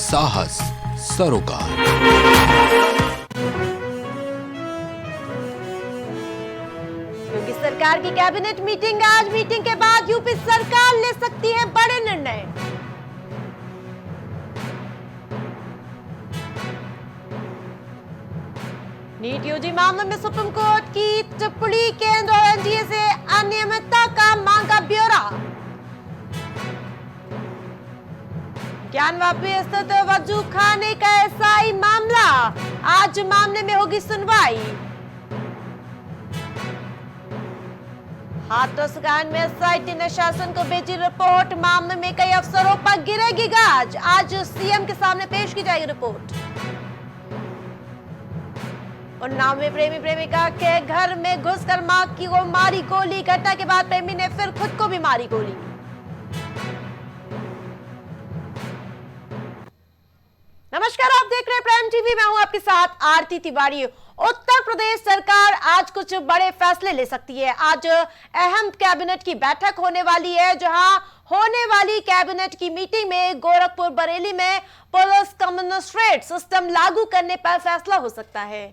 साहस सरोकार। योगी सरकार की कैबिनेट मीटिंग आज। मीटिंग के बाद यूपी सरकार ले सकती है बड़े निर्णय। नीट यूजी मामले में सुप्रीम कोर्ट की टिप्पणी, केंद्र और एनडीए से अनियमितता का मांगा ब्यौरा। ज्ञानवापी स्थित वजू खाने का एसआई मामला, आज मामले में होगी सुनवाई। हाथरस कांड में एसआईटी ने शासन को भेजी रिपोर्ट, मामले में कई अफसरों पर गिरेगी गाज, आज सीएम के सामने पेश की जाएगी रिपोर्ट। उन्नाव में प्रेमी प्रेमिका के घर में घुसकर मां की को मारी गोली, घटना के बाद प्रेमी ने फिर खुद को भी मारी गोली। नमस्कार, आप देख रहे हैं प्राइम टीवी, मैं हूं आपके साथ आरती तिवारी। उत्तर प्रदेश सरकार आज कुछ बड़े फैसले ले सकती है। आज अहम कैबिनेट की बैठक होने वाली है, जहां होने वाली कैबिनेट की मीटिंग में गोरखपुर बरेली में पुलिस कमिश्नरेट सिस्टम लागू करने पर फैसला हो सकता है।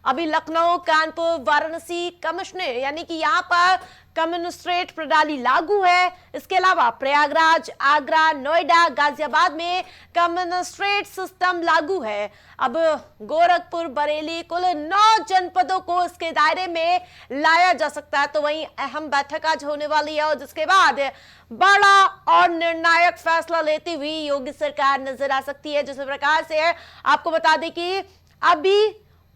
अभी लखनऊ, कानपुर, वाराणसी कमिश्नर यानी कि यहां पर कमिश्नरेट प्रणाली लागू है। इसके अलावा प्रयागराज, आगरा, नोएडा, गाजियाबाद में कमिश्नरेट सिस्टम लागू है। अब गोरखपुर, बरेली कुल 9 जनपदों को इसके दायरे में लाया जा सकता है। तो वहीं अहम बैठक आज होने वाली है और जिसके बाद बड़ा और निर्णायक फैसला लेती हुई योगी सरकार नजर आ सकती है। जिस प्रकार से है, आपको बता दें कि अभी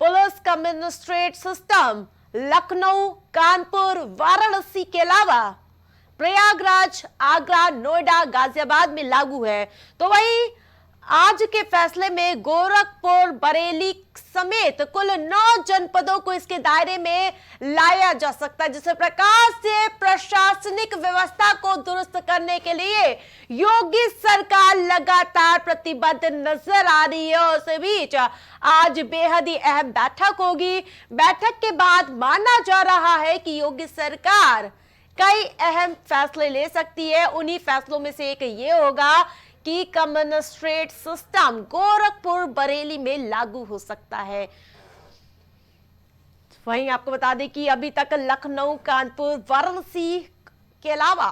police commissionerate system Lucknow, Kanpur, Varanasi के अलावा प्रयागराज, आगरा, नोएडा, गाजियाबाद में लागू है। तो वहीं आज के फैसले में गोरखपुर, बरेली समेत कुल 9 जनपदों को इसके दायरे में लाया जा सकता है। जिस प्रकार से प्रशासनिक व्यवस्था को दुरुस्त करने के लिए योगी सरकार लगातार प्रतिबद्ध नजर आ रही है, और इस बीच आज बेहद ही अहम बैठक होगी। बैठक के बाद माना जा रहा है कि योगी सरकार कई अहम फैसले ले सकती है। उन्हीं फैसलों में से एक ये होगा कि कमिश्नरेट सिस्टम गोरखपुर, बरेली में लागू हो सकता है। वहीं आपको बता दें कि अभी तक लखनऊ, कानपुर, वाराणसी के अलावा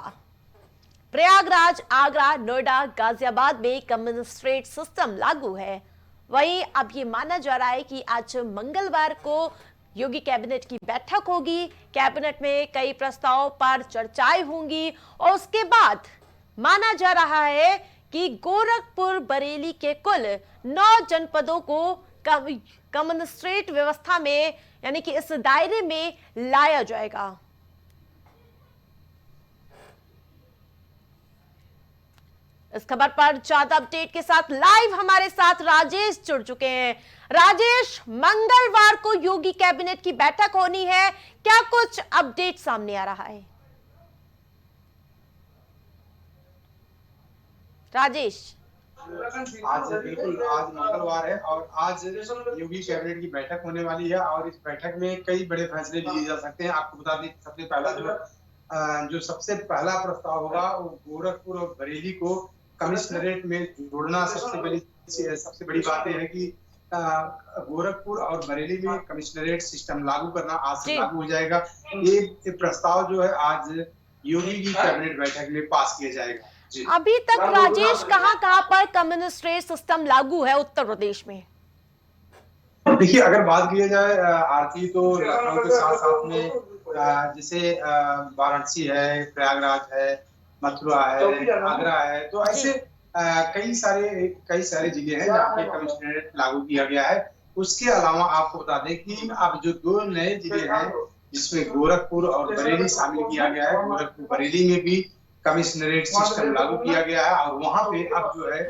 प्रयागराज, आगरा, नोएडा, गाजियाबाद में कमिश्नरेट सिस्टम लागू है। वहीं अब ये माना जा रहा है कि आज मंगलवार को योगी कैबिनेट की बैठक होगी। कैबिनेट में कई प्रस्तावों पर चर्चाएं होंगी और उसके बाद माना जा रहा है कि गोरखपुर, बरेली के कुल 9 जनपदों को कमिश्नरेट व्यवस्था में यानी कि इस दायरे में लाया जाएगा। इस खबर पर ज्यादा अपडेट के साथ लाइव हमारे साथ राजेश जुड़ चुके हैं। राजेश, मंगलवार को योगी कैबिनेट की बैठक होनी है, क्या कुछ अपडेट सामने आ रहा है? राजेश, आज बिल्कुल आज मंगलवार है और आज योगी कैबिनेट की बैठक होने वाली है और इस बैठक में कई बड़े फैसले लिए जा सकते हैं। आपको बता दें सबसे पहला प्रस्ताव होगा वो गोरखपुर और बरेली को कमिश्नरेट में जोड़ना। सबसे बड़ी बात यह है कि गोरखपुर और बरेली में कमिश्नरेट सिस्टम लागू करना आज से लागू हो जाएगा। ये प्रस्ताव जो है आज योगी की कैबिनेट बैठक में पास किया जाएगा। अभी तक राजेश कहां पर कमिश्नरेट सिस्टम लागू है उत्तर प्रदेश में? देखिए, अगर बात की जाए आरती, तो लखनऊ के साथ साथ में जैसे वाराणसी है, प्रयागराज है, मथुरा है, आगरा है, तो ऐसे कई सारे जिले हैं जहाँ पे कमिश्नरेट लागू किया गया है। उसके अलावा आपको बता दें कि अब जो 2 नए जिले हैं जिसमें गोरखपुर और बरेली शामिल किया गया है, गोरखपुर बरेली में भी कमिश्नरेट सिस्टम लागू किया गया है और वहां पे अब जो है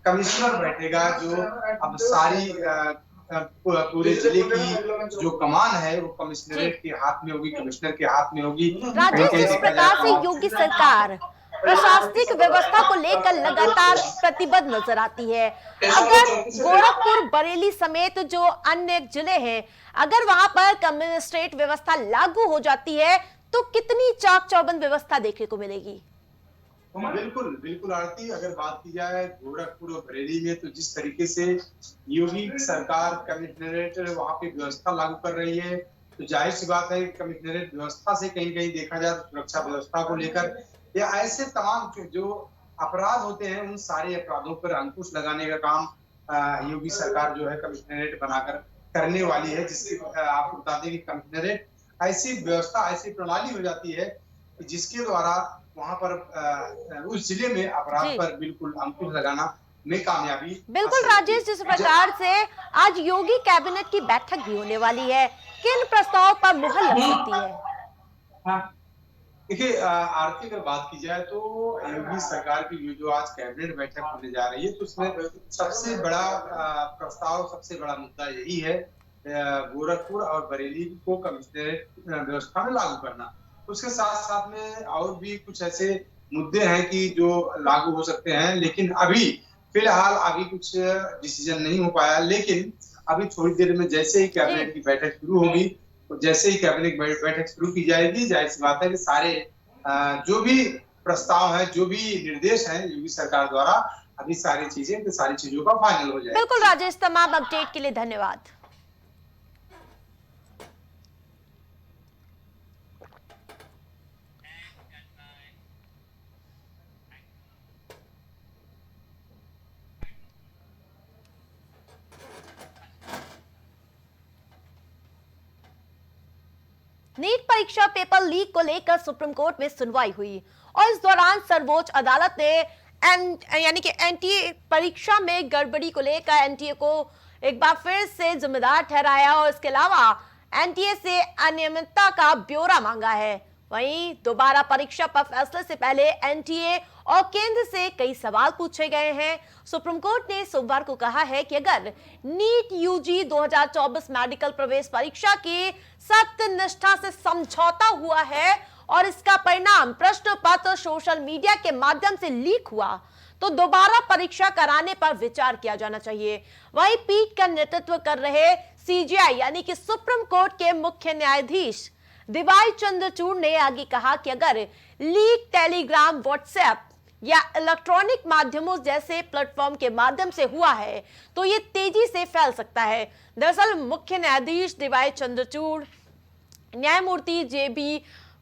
कमिश्नर बैठेगा, जो अब सारी पूरे जिले की जो कमान है वो कमिश्नरेट के हाथ में होगी, कमिश्नर के हाथ में होगी। राजेश, जिस प्रकार से योगी सरकार प्रशासनिक व्यवस्था को लेकर लगातार प्रतिबद्ध नजर आती है, अगर गोरखपुर, बरेली समेत जो अन्य जिले हैं, अगर वहां पर कमिश्नरेट व्यवस्था लागू हो जाती है तो कितनी चाक चौबंद व्यवस्था देखने को मिलेगी? बिल्कुल बिल्कुल आरती, अगर बात की जाए गोरखपुर और बरेली में, तो जिस तरीके से योगी सरकार कमिश्नरेट वहां पे व्यवस्था लागू कर रही है, तो जाहिर सी बात है कि कमिश्नरेट व्यवस्था से कहीं कहीं देखा जाए तो सुरक्षा व्यवस्था को लेकर या ऐसे तमाम जो अपराध होते हैं उन सारे अपराधों पर अंकुश लगाने का काम योगी सरकार जो है कमिश्नरेट बनाकर करने वाली है। जिससे आपको बता दें कि कमिश्नरेट ऐसी व्यवस्था, ऐसी प्रणाली हो जाती है जिसके द्वारा वहां पर उस जिले में अपराध जी पर बिल्कुल अंकुश लगाना में कामयाबी बिल्कुल हासिल होती राजेश, जिस प्रकार से आज योगी कैबिनेट की बैठक भी होने वाली है, किन प्रस्ताव पर मुहर लग सकती है? है। देखिए आरती, अगर बात की जाए तो योगी सरकार की जो आज कैबिनेट बैठक होने जा रही है, तो उसमें सबसे बड़ा प्रस्ताव, सबसे बड़ा मुद्दा यही है गोरखपुर और बरेली को कमिश्नरेट व्यवस्था में लागू करना। उसके साथ साथ में और भी कुछ ऐसे मुद्दे हैं कि जो लागू हो सकते हैं, लेकिन अभी फिलहाल अभी कुछ डिसीजन नहीं हो पाया। लेकिन अभी थोड़ी देर में जैसे ही जी कैबिनेट की बैठक शुरू होगी, तो जैसे ही कैबिनेट बैठक शुरू की जाएगी, जाहिर सी बात है कि सारे जो भी प्रस्ताव है, जो भी निर्देश है योगी सरकार द्वारा, अभी सारी चीजों का फाइनल हो जाएगा। बिल्कुल राजेश, तमाम अपडेट के लिए धन्यवाद। नीट परीक्षा पेपर लीक को लेकर सुप्रीम कोर्ट में सुनवाई हुई और इस दौरान सर्वोच्च अदालत ने यानी कि एनटीए परीक्षा में गड़बड़ी को लेकर एनटीए को एक बार फिर से जिम्मेदार ठहराया और इसके अलावा एनटीए से अनियमितता का ब्यौरा मांगा है। वहीं दोबारा परीक्षा पर फैसले से पहले एनटीए और केंद्र से कई सवाल पूछे गए हैं। सुप्रीम कोर्ट ने सोमवार को कहा है कि अगर नीट यूजी 2024 मेडिकल प्रवेश परीक्षा की सत्यनिष्ठा से समझौता हुआ है और इसका परिणाम प्रश्न पत्र सोशल मीडिया के माध्यम से लीक हुआ, तो दोबारा परीक्षा कराने पर विचार किया जाना चाहिए। वहीं पीठ का नेतृत्व कर रहे सीजेआई यानी कि सुप्रीम कोर्ट के मुख्य न्यायाधीश डीवाई चंद्रचूड़ ने आगे कहा कि अगर लीक टेलीग्राम, व्हाट्सएप या इलेक्ट्रॉनिक माध्यमों जैसे प्लेटफॉर्म के माध्यम से हुआ है तो ये तेजी से फैल सकता है। दरअसल मुख्य न्यायाधीश डीवाई चंद्रचूड़, न्यायमूर्ति जेबी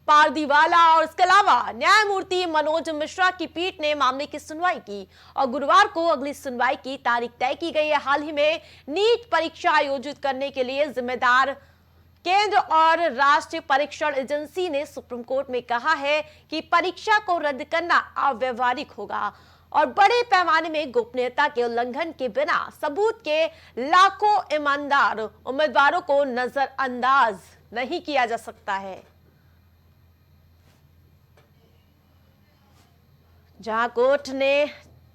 पारदीवाला और इसके अलावा न्यायमूर्ति मनोज मिश्रा की पीठ ने मामले की सुनवाई की और गुरुवार को अगली सुनवाई की तारीख तय की गई है। हाल ही में नीट परीक्षा आयोजित करने के लिए जिम्मेदार केंद्र और राष्ट्रीय परीक्षण एजेंसी ने सुप्रीम कोर्ट में कहा है कि परीक्षा को रद्द करना अव्यवहारिक होगा और बड़े पैमाने में गोपनीयता के उल्लंघन के बिना सबूत के लाखों ईमानदार उम्मीदवारों को नजरअंदाज नहीं किया जा सकता है। जहां कोर्ट ने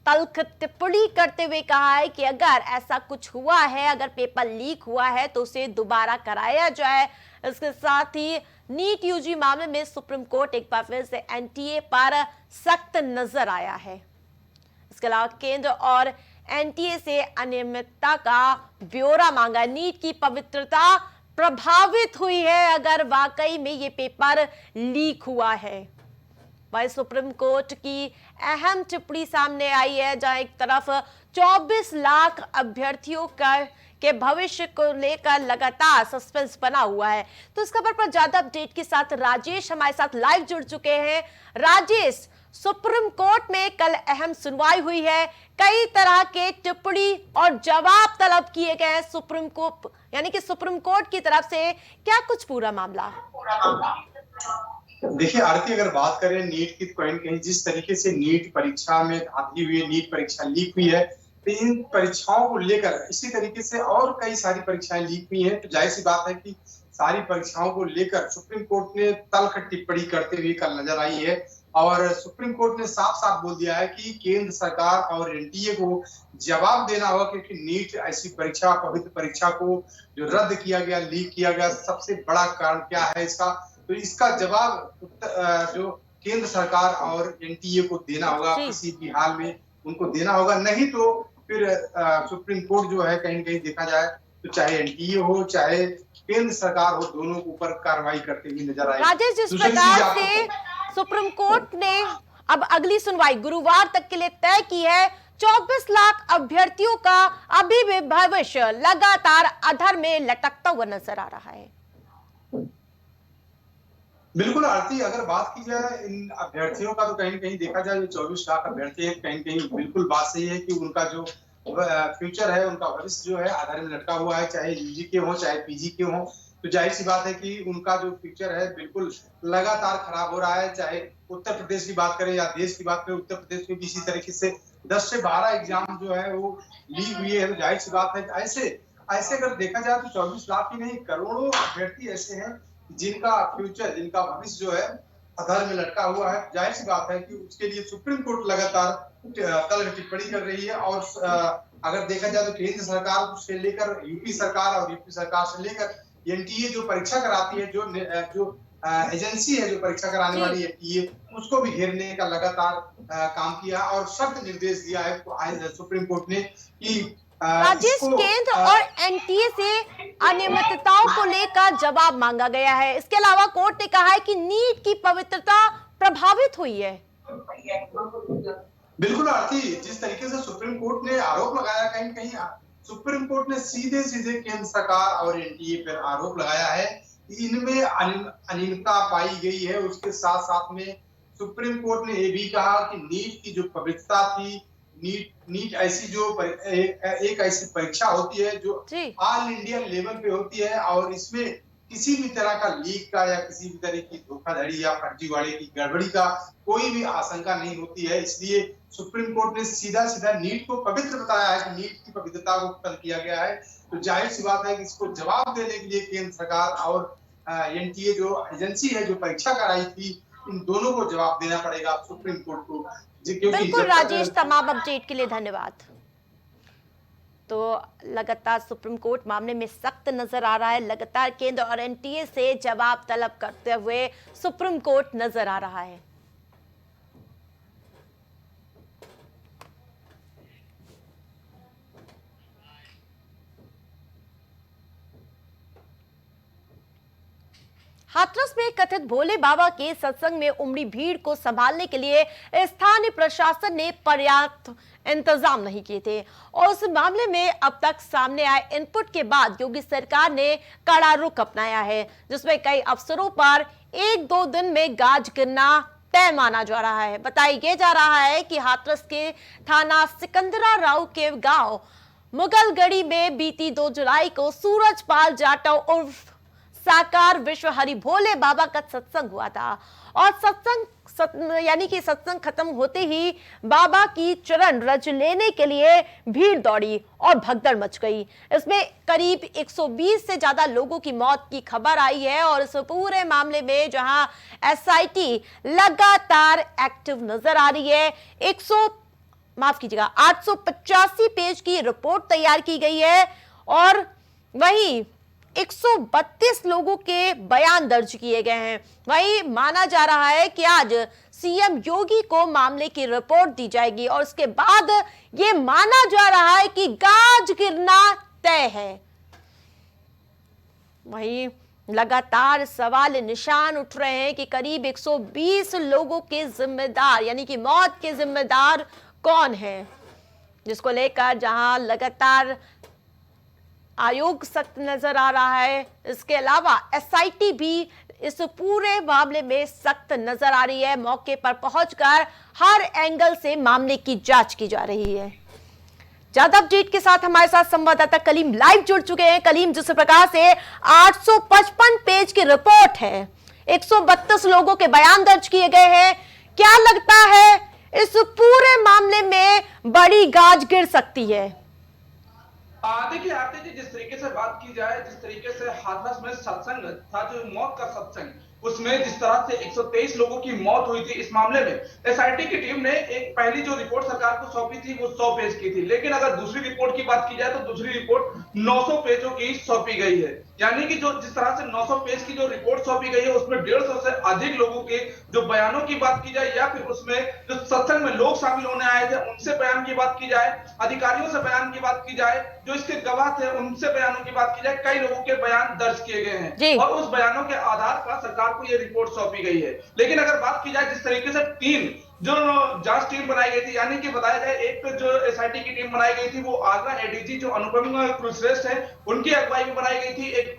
तल्ख टिप्पणी करते हुए कहा है कि अगर ऐसा कुछ हुआ है, अगर पेपर लीक हुआ है तो उसे दोबारा कराया जाए। इसके साथ ही नीट यूजी मामले में सुप्रीम कोर्ट एक बार फिर से एनटीए पर सख्त नजर आया है। इसके अलावा केंद्र और एनटीए से अनियमितता का ब्यौरा मांगा। नीट की पवित्रता प्रभावित हुई है अगर वाकई में ये पेपर लीक हुआ है। वहीं सुप्रीम कोर्ट की अहम टिप्पणी सामने आई है, जहां एक तरफ 24 लाख अभ्यर्थियों के भविष्य को लेकर लगातार सस्पेंस बना हुआ है। तो इस खबर पर ज्यादा अपडेट के साथ राजेश हमारे साथ लाइव जुड़ चुके हैं। राजेश, सुप्रीम कोर्ट में कल अहम सुनवाई हुई है, कई तरह के टिप्पणी और जवाब तलब किए गए हैं सुप्रीम कोर्ट यानी कि सुप्रीम कोर्ट की तरफ से। क्या कुछ पूरा मामला? देखिए आरती, अगर बात करें नीट की, तो कहीं कहीं जिस तरीके से नीट परीक्षा में धांधली हुई है, नीट परीक्षा लीक हुई है, तो इन परीक्षाओं को लेकर इसी तरीके से और कई सारी परीक्षाएं लीक हुई हैं। तो जाहिर सी बात है कि सारी परीक्षाओं को लेकर सुप्रीम कोर्ट ने तल्ख टिप्पणी करते हुए कल नजर आई है और सुप्रीम कोर्ट ने साफ साफ बोल दिया है कि केंद्र सरकार और एनटीए को जवाब देना होगा, क्योंकि नीट ऐसी परीक्षा, पवित्र परीक्षा को जो रद्द किया गया, लीक किया गया, सबसे बड़ा कारण क्या है इसका, तो इसका जवाब जो केंद्र सरकार और एनटीए को देना होगा, किसी भी हाल में उनको देना होगा। नहीं तो फिर सुप्रीम कोर्ट जो है कहीं कहीं देखा जाए तो चाहे एनटीए हो चाहे केंद्र सरकार हो, दोनों के ऊपर कार्रवाई करते हुए नजर आएगी। राजेश, जिस प्रकार से सुप्रीम कोर्ट ने अब अगली सुनवाई गुरुवार तक के लिए तय की है। 24 लाख अभ्यर्थियों का अभी भी भविष्य लगातार अधर में लटकता हुआ नजर आ रहा है। बिल्कुल आरती, अगर बात की जाए इन अभ्यर्थियों का तो कहीं न कहीं देखा जाए, जो 24 लाख अभ्यर्थी है, कहीं न कहीं बिल्कुल बात सही है कि उनका जो फ्यूचर है, उनका भविष्य जो है आधार में लटका हुआ है, चाहे यूजी के हो चाहे पीजी के हो। तो जाहिर सी बात है कि उनका जो फ्यूचर है बिल्कुल लगातार खराब हो रहा है। चाहे उत्तर प्रदेश की बात करें या देश की बात करें, उत्तर प्रदेश में भी इसी तरीके से 10 से 12 एग्जाम जो है वो लीक हुई है। तो जाहिर सी बात है ऐसे ऐसे अगर देखा जाए तो 24 लाख ही नहीं, करोड़ों अभ्यर्थी ऐसे हैं जिनका फ्यूचर, जिनका भविष्य जो है अधर में लटका हुआ है। जाहिर सी बात है कि उसके लिए सुप्रीम कोर्ट लगातार कल टिप्पणी कर रही है। और अगर देखा जाए तो केंद्र सरकार से लेकर यूपी सरकार और यूपी सरकार से लेकर एनटीए जो परीक्षा कराती है, जो एजेंसी है जो परीक्षा कराने वाली एनटीए, उसको भी घेरने का लगातार काम किया और सख्त निर्देश दिया है सुप्रीम कोर्ट ने कि राजेश, केंद्र और एनटीए से अनियमितताओं को लेकर जवाब मांगा गया है। इसके अलावा कोर्ट ने कहा है कि नीट की पवित्रता प्रभावित हुई है। बिल्कुल आरती, जिस तरीके से सुप्रीम कोर्ट ने आरोप लगाया, कहीं कहीं सुप्रीम कोर्ट ने सीधे सीधे केंद्र सरकार और एनटीए पर आरोप लगाया है कि इनमें अनियमितता पाई गई है। उसके साथ साथ में सुप्रीम कोर्ट ने यह भी कहा कि नीट की जो पवित्रता थी, नीट ऐसी जो एक ऐसी परीक्षा होती है जो ऑल इंडिया लेवल पे होती है और इसमें किसी भी तरह का लीक का या किसी भी तरह की धोखाधड़ी या फर्जीवाड़े की गड़बड़ी का कोई भी आशंका नहीं होती है। इसलिए सुप्रीम कोर्ट ने सीधा सीधा नीट को पवित्र बताया है कि नीट की पवित्रता को खत्म किया गया है। तो जाहिर सी बात है कि इसको जवाब देने के लिए केंद्र सरकार और एनटीए जो एजेंसी है जो परीक्षा कराई थी, इन दोनों को जवाब देना पड़ेगा सुप्रीम कोर्ट को। बिल्कुल राजेश, तमाम अपडेट के लिए धन्यवाद। तो लगातार सुप्रीम कोर्ट मामले में सख्त नजर आ रहा है, लगातार केंद्र और एनटीए से जवाब तलब करते हुए सुप्रीम कोर्ट नजर आ रहा है। हाथरस में कथित भोले बाबा के सत्संग में उमड़ी भीड़ को संभालने के लिए स्थानीय प्रशासन ने पर्याप्त इंतजाम नहीं किए थे और उस मामले में अब तक सामने आए इनपुट के बाद योगी सरकार ने कड़ा रुख अपनाया है, जिसमें कई अफसरों पर 1-2 दिन में गाज गिरना तय माना जा रहा है। बताया जा रहा है कि हाथरस के थाना सिकंदरा राव के गांव मुगलगढ़ी में बीती 2 जुलाई को सूरजपाल जाटव उर्फ साकार विश्व हरि भोले बाबा का सत्संग हुआ था और यानी कि सत्संग खत्म होते ही बाबा की चरण रज लेने के लिए भीड़ दौड़ी और भगदड़ मच गई। इसमें करीब 120 से ज्यादा लोगों की मौत की खबर आई है और इस पूरे मामले में जहां एसआईटी लगातार एक्टिव नजर आ रही है, 885 पेज की रिपोर्ट तैयार की गई है और वहीं 132 लोगों के बयान दर्ज किए गए हैं। वहीं माना जा रहा है कि आज सीएम योगी को मामले की रिपोर्ट दी जाएगी और उसके बाद यह माना जा रहा है कि गाज गिरना तय है। वहीं लगातार सवाल निशान उठ रहे हैं कि करीब 120 लोगों के जिम्मेदार यानी कि मौत के जिम्मेदार कौन है, जिसको लेकर जहां लगातार आयोग सख्त नजर आ रहा है। इसके अलावा एसआईटी भी इस पूरे मामले में सख्त नजर आ रही है। मौके पर पहुंचकर हर एंगल से मामले की जांच की जा रही है। ज्यादा अपडेट के साथ हमारे साथ संवाददाता कलीम लाइव जुड़ चुके हैं। कलीम, जिस प्रकार से 855 पेज की रिपोर्ट है, 132 लोगों के बयान दर्ज किए गए हैं, क्या लगता है इस पूरे मामले में बड़ी गाज गिर सकती है? देखिए आरती जी, जिस तरीके से बात की जाए, जिस तरीके से हाथरस में सत्संग था, जो मौत का सत्संग, उसमें जिस तरह से 123 लोगों की मौत हुई थी, इस मामले में एसआईटी की टीम ने एक पहली जो रिपोर्ट सरकार को सौंपी थी वो 100 पेज की थी, लेकिन अगर दूसरी रिपोर्ट की बात की जाए तो दूसरी रिपोर्ट 900 पेजों की सौंपी गई है। यानी कि जो जिस तरह से 900 पेज की जो रिपोर्ट सौंपी गई है उसमें 150 से अधिक लोगों के जो बयानों की बात की जाए या फिर उसमें जो सत्संग में लोग शामिल होने आए थे उनसे बयान की बात की जाए, अधिकारियों से बयान की बात की जाए, जो इसके गवाह थे उनसे बयानों की बात की जाए, कई लोगों के बयान दर्ज किए गए हैं और उस बयानों के आधार पर सरकार को यह रिपोर्ट सौंपी गई है। लेकिन अगर बात की जाए जिस तरीके से 3 जो जांच टीम बनाई गई थी, यानी कि बताया जाए एक जो एसआईटी की टीम बनाई गई थी वो आगरा एडीजी जो अनुपम कुलश्रेष्ठ है उनकी अगुवाई में बनाई गई थी, एक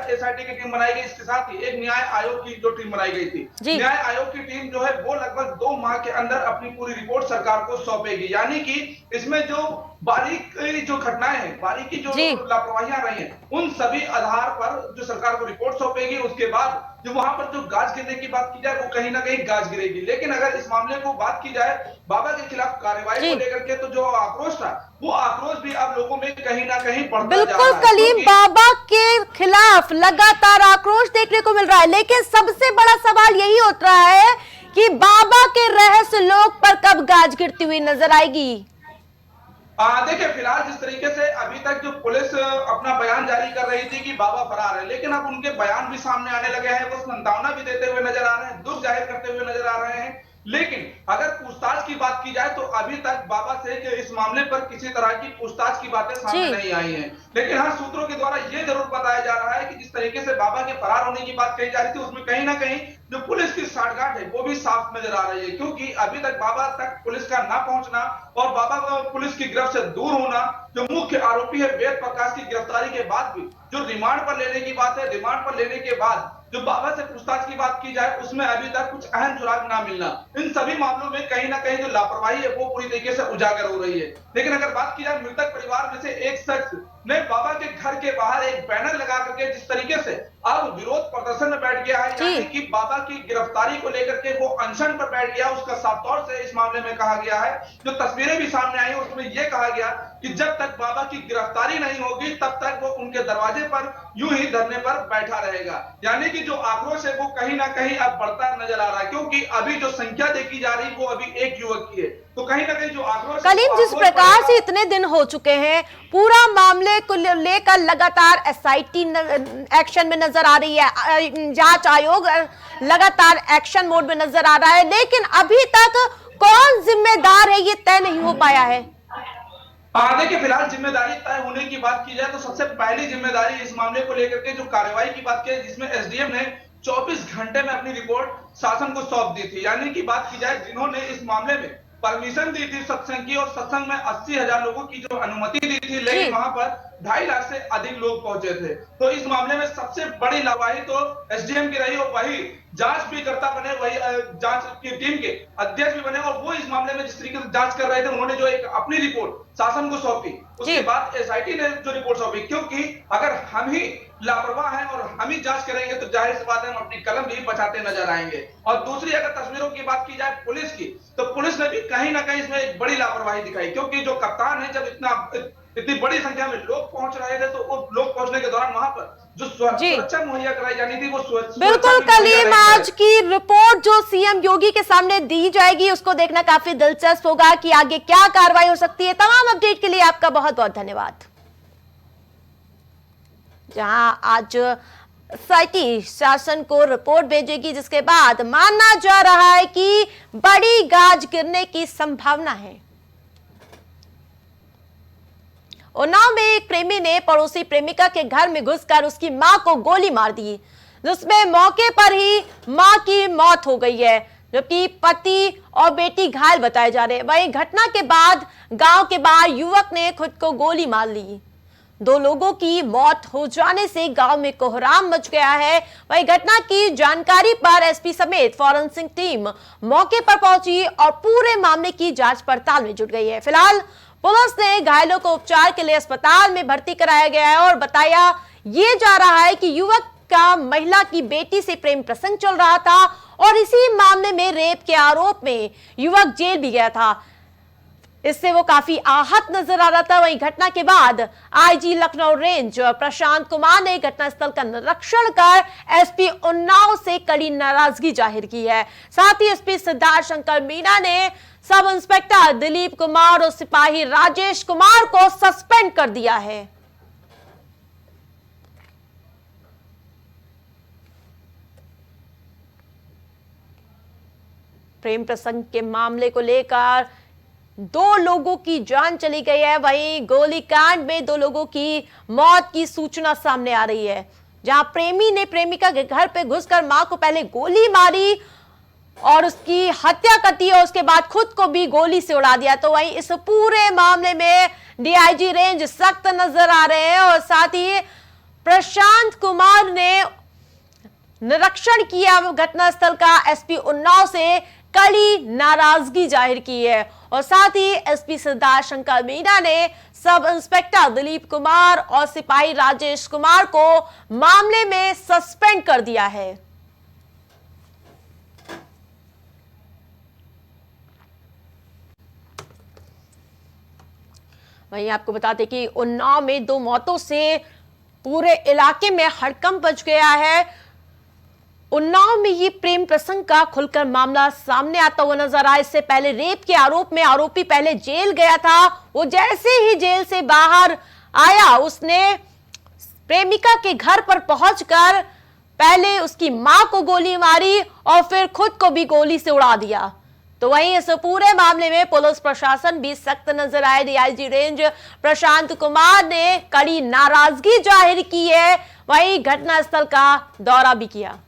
एसआईटी की टीम बनाई गई। इसके साथ ही एक न्याय आयोग की जो टीम बनाई गई थी, न्याय आयोग की टीम जो है वो लगभग 2 माह के अंदर अपनी पूरी रिपोर्ट सरकार को सौंपेगी। यानी कि इसमें जो बारीक जो घटनाएं हैं, बारीकी जो लापरवाहियां रही हैं, उन सभी आधार पर जो सरकार को रिपोर्ट सौंपेगी। उसके बाद जो वहां पर जो गाज गिरने की बात की जाए वो कहीं ना कहीं गाज गिरेगी। लेकिन अगर इस मामले को बात की जाए बाबा के खिलाफ कार्रवाई को लेकर के, तो जो आक्रोश था वो आक्रोश भी अब लोगों में कहीं ना कहीं बढ़ता जा रहा है। बिल्कुल कलीम, बाबा के खिलाफ लगातार आक्रोश देखने को मिल रहा है, लेकिन सबसे बड़ा सवाल यही उठ रहा है कि बाबा के रहस्य लोक पर कब गाज गिरती हुई नजर आएगी। देखिए, फिलहाल जिस तरीके से अभी तक जो पुलिस अपना बयान जारी कर रही थी कि बाबा फरार है, लेकिन अब उनके बयान भी सामने आने लगे हैं, वो सांत्वना भी देते हुए नजर आ रहे हैं, दुख जाहिर करते हुए नजर आ रहे हैं। लेकिन अगर पूछताछ की बात की जाए तो अभी तक बाबा से इस मामले पर किसी तरह की पूछताछ की बातें सामने नहीं आई हैं। लेकिन हाँ, सूत्रों के द्वारा यह जरूर बताया जा रहा है कि जिस तरीके से बाबा के फरार होने की बात कही जा रही थी उसमें कहीं ना कहीं जो पुलिस की साठगांठ है वो भी साफ नजर आ रही है, क्योंकि अभी तक बाबा तक पुलिस का ना पहुंचना और बाबा का पुलिस की गिरफ्त से दूर होना, जो मुख्य आरोपी है वेद प्रकाश की गिरफ्तारी के बाद भी जो रिमांड पर लेने की बात है, रिमांड पर लेने के बाद जो बाबा से पूछताछ की बात की जाए उसमें अभी तक कुछ अहम सुराग ना मिलना, इन सभी मामलों में कहीं ना कहीं जो लापरवाही है वो पूरी तरीके से उजागर हो रही है। लेकिन अगर बात की जाए मृतक परिवार में से एक शख्स ने बाबा के घर के बाहर एक बैनर लगा करके जिस तरीके से अब विरोध प्रदर्शन में बैठ गया है, यानी कि बाबा की गिरफ्तारी को लेकर के वो अनशन पर बैठ गया, उसका साफ तौर से इस मामले में कहा गया है। जो तस्वीरें भी सामने आई उसमें यह कहा गया कि जब तक बाबा की गिरफ्तारी नहीं होगी तब तक वो उनके दरवाजे पर यूं ही धरने पर बैठा रहेगा। यानी कि जो आक्रोश है वो कहीं ना कहीं अब बढ़ता नजर आ रहा है, क्योंकि अभी जो संख्या देखी जा रही वो अभी एक युवक की है, तो कहीं ना कहीं जो आक्रोश कलीम, जिस प्रकार से इतने दिन हो चुके हैं, पूरा मामले को लेकर लगातार एसआईटी एक्शन में नजर आ रही है, जांच आयोग लगातार एक्शन मोड में नजर आ रहा है, लेकिन अभी तक कौन जिम्मेदार है ये तय नहीं हो पाया है। देखिए, फिलहाल जिम्मेदारी तय होने की बात की जाए तो सबसे पहली जिम्मेदारी इस मामले को लेकर के जो कार्रवाई की बात की, जिसमें एसडीएम ने 24 घंटे में अपनी रिपोर्ट शासन को सौंप दी थी। यानी कि बात की जाए जिन्होंने इस मामले में परमिशन दी थी सत्संग की, और सत्संग में 80,000 लोगों की जो अनुमति दी थी, लेकिन वहां पर 2.5 लाख से अधिक लोग पहुंचे थे। तो इस मामले में सबसे बड़ी लापरवाही तो एसडीएम की रही, और वही जांच भी करता बने, वही जांच की टीम के अध्यक्ष भी बने, और वो इस मामले में जिस तरीके से जांच कर रहे थे उन्होंने जो एक अपनी रिपोर्ट शासन को सौंपी, उसके बाद एसआईटी ने जो रिपोर्ट सौंपी, क्योंकि अगर हम ही लापरवाह हैं और हम ही जांच करेंगे तो जाहिर सी बात है हम अपनी कलम भी बचाते नजर आएंगे। और दूसरी अगर तस्वीरों की बात की जाए पुलिस की, तो पुलिस ने भी कहीं ना कहीं इसमें एक बड़ी लापरवाही दिखाई, क्योंकि जो कप्तान है जब इतनी बड़ी संख्या में लोग पहुंच रहे थे तो वो लोग पहुंचने के दौरान वहां पर जो सुरक्षा मुहैया कराई जानी थी वो बिल्कुल कलीम, आज की रिपोर्ट जो सीएम योगी के सामने दी जाएगी उसको देखना काफी दिलचस्प होगा कि आगे क्या कार्रवाई हो सकती है। तमाम अपडेट के लिए आपका बहुत बहुत धन्यवाद। जहां आज एसआईटी शासन को रिपोर्ट भेजेगी, जिसके बाद मानना जा रहा है कि बड़ी गाज गिरने की संभावना है। उन्नाव में एक प्रेमी ने पड़ोसी प्रेमिका के घर में घुसकर उसकी मां को गोली मार दी, जिसमें मौके पर ही मां की मौत हो गई है, जबकि पति और बेटी घायल बताए जा रहे हैं। वहीं घटना के बाद गांव के बाहर युवक ने खुद को गोली मार ली। 2 लोगों की मौत हो जाने से गांव में कोहराम मच गया है। वहीं घटना की जानकारी पर एसपी समेत फॉरेंसिक टीम मौके पर पहुंची और पूरे मामले की जांच पड़ताल में जुट गई है। फिलहाल पुलिस ने घायलों को उपचार के लिए अस्पताल में भर्ती कराया गया है और बताया ये जा रहा है कि युवक का महिला की बेटी से प्रेम प्रसंग चल रहा था और इसी मामले में रेप के आरोप में युवक जेल भी गया था। इससे वो काफी आहत नजर आ रहा था। वहीं घटना के बाद आईजी लखनऊ रेंज प्रशांत कुमार ने घटनास्थल का निरीक्षण कर एसपी उन्नाव से कड़ी नाराजगी जाहिर की है। साथ ही एसपी सिद्धार्थ शंकर मीना ने सब इंस्पेक्टर दिलीप कुमार और सिपाही राजेश कुमार को सस्पेंड कर दिया है। प्रेम प्रसंग के मामले को लेकर 2 लोगों की जान चली गई है। वहीं गोलीकांड में 2 लोगों की मौत की सूचना सामने आ रही है, जहां प्रेमी ने प्रेमिका के घर पे घुसकर मां को पहले गोली मारी और उसकी हत्या कर दी और उसके बाद खुद को भी गोली से उड़ा दिया। तो वहीं इस पूरे मामले में डीआईजी रेंज सख्त नजर आ रहे हैं और साथ ही प्रशांत कुमार ने निरीक्षण किया घटनास्थल का। एसपी उन्नाव से कड़ी नाराजगी जाहिर की है और साथ ही एसपी सिद्धार्थ शंकर मीना ने सब इंस्पेक्टर दिलीप कुमार और सिपाही राजेश कुमार को मामले में सस्पेंड कर दिया है। वहीं आपको बता दें कि उन्नाव में 2 मौतों से पूरे इलाके में हड़कंप मच गया है। उन्नाव में ये प्रेम प्रसंग का खुलकर मामला सामने आता हुआ नजर आया। इससे पहले रेप के आरोप में आरोपी पहले जेल गया था। वो जैसे ही जेल से बाहर आया उसने प्रेमिका के घर पर पहुंचकर पहले उसकी मां को गोली मारी और फिर खुद को भी गोली से उड़ा दिया। तो वहीं इस पूरे मामले में पुलिस प्रशासन भी सख्त नजर आए। डीआईजी रेंज प्रशांत कुमार ने कड़ी नाराजगी जाहिर की है। वहीं घटनास्थल का दौरा भी किया।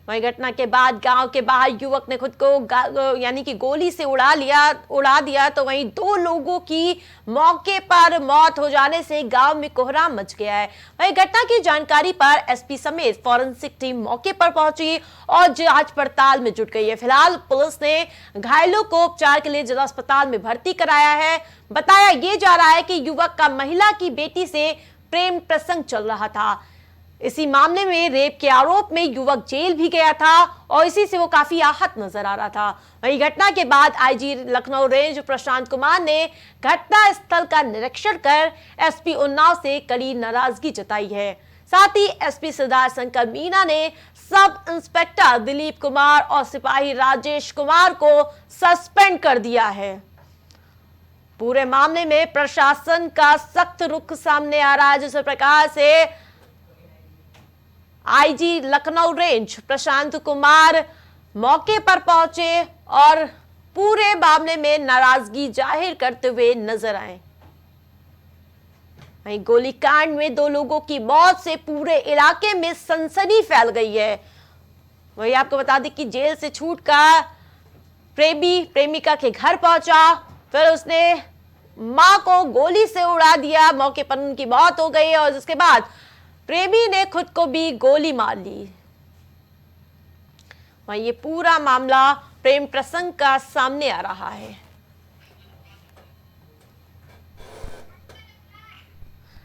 वहीं घटना के बाद गांव के बाहर युवक ने खुद को यानी कि गोली से उड़ा दिया। तो वहीं 2 लोगों की मौके पर मौत हो जाने से गांव में कोहराम मच गया है। वहीं घटना की जानकारी पर एसपी समेत फॉरेंसिक टीम मौके पर पहुंची और जांच पड़ताल में जुट गई है। फिलहाल पुलिस ने घायलों को उपचार के लिए जिला अस्पताल में भर्ती कराया है। बताया ये जा रहा है कि युवक का महिला की बेटी से प्रेम प्रसंग चल रहा था। इसी मामले में रेप के आरोप में युवक जेल भी गया था और इसी से वो काफी आहत नजर आ रहा था। वहीं घटना के बाद आईजी लखनऊ रेंज प्रशांत कुमार ने घटना स्थल का निरीक्षण कर एसपी उन्नाव से कड़ी नाराजगी जताई है। साथ ही एसपी सिद्धार्थ शंकर मीना ने सब इंस्पेक्टर दिलीप कुमार और सिपाही राजेश कुमार को सस्पेंड कर दिया है। पूरे मामले में प्रशासन का सख्त रुख सामने आ रहा है, जिस प्रकार से आईजी लखनऊ रेंज प्रशांत कुमार मौके पर पहुंचे और पूरे मामले में नाराजगी जाहिर करते हुए नजर आए। वहीं गोलीकांड में 2 लोगों की मौत से पूरे इलाके में सनसनी फैल गई है। वहीं आपको बता दें कि जेल से छूटकर प्रेमी प्रेमिका के घर पहुंचा, फिर उसने मां को गोली से उड़ा दिया। मौके पर उनकी मौत हो गई और इसके बाद प्रेमी ने खुद को भी गोली मार ली। वहीं ये पूरा मामला प्रेम प्रसंग का सामने आ रहा है।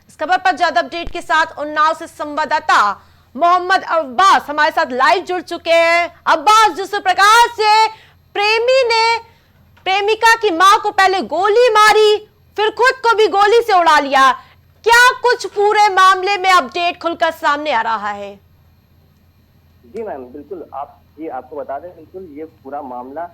इस खबर पर ज्यादा अपडेट के साथ उन्नाव से संवाददाता मोहम्मद अब्बास हमारे साथ लाइव जुड़ चुके हैं। अब्बास, जिस प्रकार से प्रेमी ने प्रेमिका की मां को पहले गोली मारी फिर खुद को भी गोली से उड़ा लिया, क्या कुछ पूरे मामले में अपडेट खुलकर सामने आ रहा है? जी मैम, बिल्कुल आपको बता दें, बिल्कुल ये पूरा मामला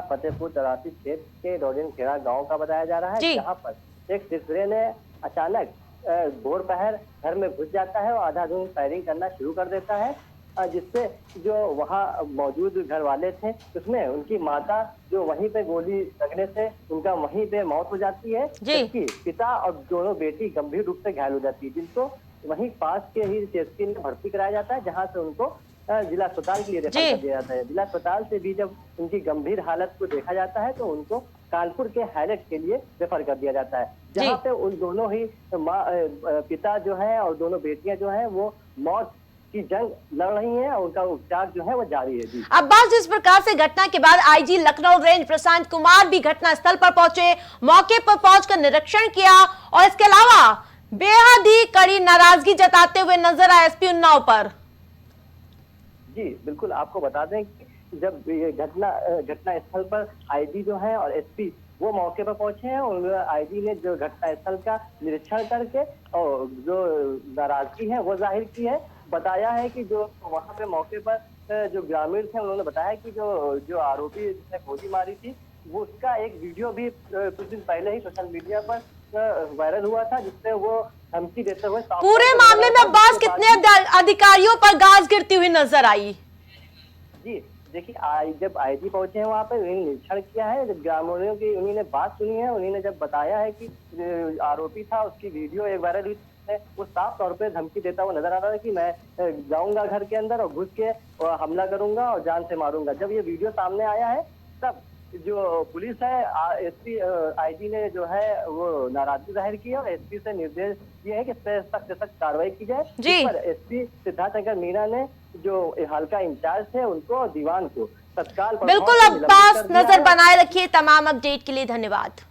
फतेहपुर तरासी क्षेत्र के डोडिन खेड़ा गांव का बताया जा रहा है, जहां पर एक सिसरे ने अचानक दोपहर घर में घुस जाता है और आधाधुंध फायरिंग करना शुरू कर देता है, जिससे जो वहाँ मौजूद घर वाले थे उसमें उनकी माता जो वहीं पे गोली लगने से उनका वहीं पे मौत हो जाती है, जबकि पिता और दोनों बेटी गंभीर रूप से घायल हो जाती है, जिनको वहीं पास के ही सीएचसी में भर्ती कराया जाता है, जहां से उनको जिला अस्पताल के लिए रेफर कर दिया जाता है। जिला अस्पताल से भी जब उनकी गंभीर हालत को देखा जाता है तो उनको कानपुर के हाईलेट के लिए रेफर कर दिया जाता है, जहाँ पे उन दोनों ही पिता जो है और दोनों बेटियां जो है वो मौत की जंग लड़ रही हैं और उनका उपचार जो है वो जारी है। जी अब्बास, जिस प्रकार से घटना के बाद आईजी लखनऊ रेंज प्रशांत कुमार भी घटना स्थल पर पहुंचे, मौके पर पहुंचकर निरीक्षण किया और इसके अलावा बेहद ही कड़ी नाराजगी जताते हुए नजर आए एसपी उन्नाव पर। जी बिल्कुल, आपको बता दें कि जब ये घटना स्थल पर आईजी जो है और एसपी वो मौके पर पहुंचे हैं और आईजी ने जो घटना स्थल का निरीक्षण करके और जो नाराजगी है वो जाहिर की है। बताया है कि जो वहां पे मौके पर जो ग्रामीण थे उन्होंने बताया कि जो आरोपी जिसने गोली मारी थी वो उसका एक वीडियो भी कुछ दिन पहले ही सोशल मीडिया पर वायरल हुआ था, जिससे वो धमकी देते हुए पूरे मामले में अब्बास कितने अधिकारियों पर गाज गिरती हुई नजर आई? जी देखिए, जब आईजी पहुंचे हैं वहाँ पे उन्होंने निरीक्षण किया है, जब ग्रामीणों की उन्होंने बात सुनी है, उन्होंने जब बताया है कि आरोपी था उसकी वीडियो एक वायरल हुई है वो साफ तौर पे धमकी देता हुआ नजर आ रहा है कि मैं जाऊंगा घर के अंदर और घुस के हमला करूंगा और जान से मारूंगा। जब ये वीडियो सामने आया है तब जो पुलिस है एसपी आईजी ने जो है वो नाराजगी जाहिर की है और एसपी से निर्देश दिए हैं कि इस पर सख्त से सख्त कार्रवाई की जाए। इस पर एसपी सिद्धार्थ शंकर मीणा ने जो हल्का इंचार्ज थे उनको दीवान को तत्काल बिल्कुल अब्बास, नजर बनाए रखिए। तमाम अपडेट के लिए धन्यवाद।